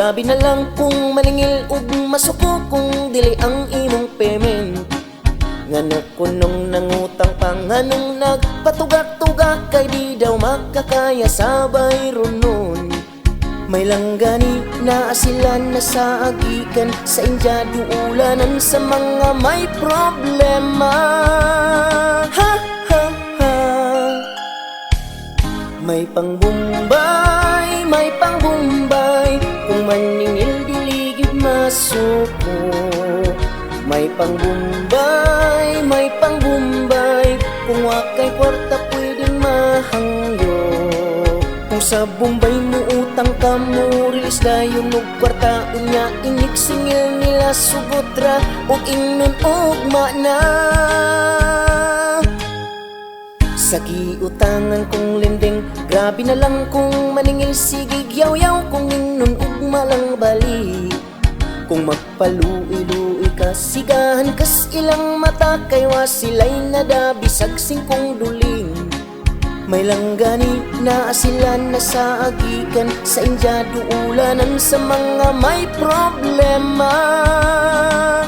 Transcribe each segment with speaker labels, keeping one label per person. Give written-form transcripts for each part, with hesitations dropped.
Speaker 1: Grabe na lang kung maningil ug masuko kung dili ang imong payment. Ngano kunong nangutang pa, nganong nagpatugak-tugak kay di daw makakaya sabay runon. May langgani na asilan na sa agikan, sa India duulanan sa mga may problema. Ha ha ha. May pangbumbay, may pangbumbay, kung maningil diligid masuko. May pangbumbay, may pangbumbay, kung wakay kwarta pwedeng mahangyo. Kung sa Bombay mo utang ka mo, release dayon og kwarta, unya inik singil nila sugotra og ingnon ugma na. Sa giutangan kong lending, grabe na lang kung maningil sige yaw-yaw, kung ingnon ugma lang bali. Kung magpaluwi-luwi ka, sigahan kas ilang mata, kay wasilay na dabisag singkong duling. May langgani na asilan na sa agikan, sa India duulanan sa mga may problema.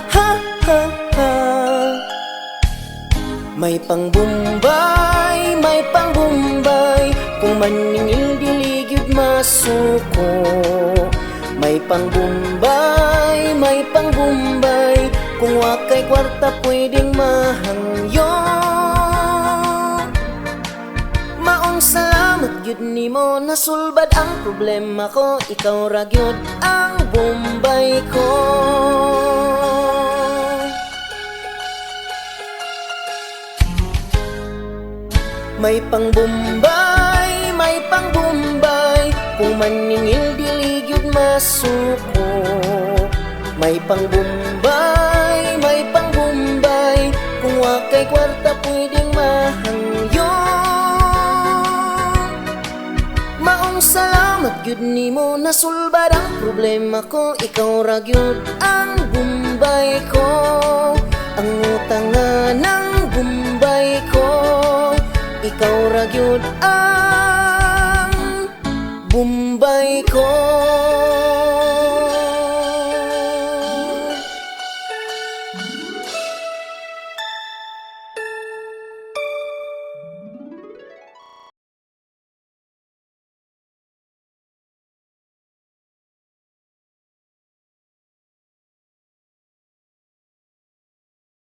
Speaker 1: Ha ha ha. May pangbumbay, may pangbumbay, kung maningil diligid masuko. May pangbumbay, may pangbumbay, kung wakay kwarta pwedeng mahangyo. Maong salamat gyud nimo, nasulbad ang problema ko, ikaw ra gyud ang Bombay ko. May pangbumbay, may pangbumbay, kung maningil diligid masuko. May pangbumbay, may pangbumbay, kung wakay kwarta pwedeng mahangyo. Maong salamat gyud nimo, nasulbad ang problema ko, ikaw ra gyud ang Bombay ko. Ang utangan ng Bombay ko, ikaw ra gyud ang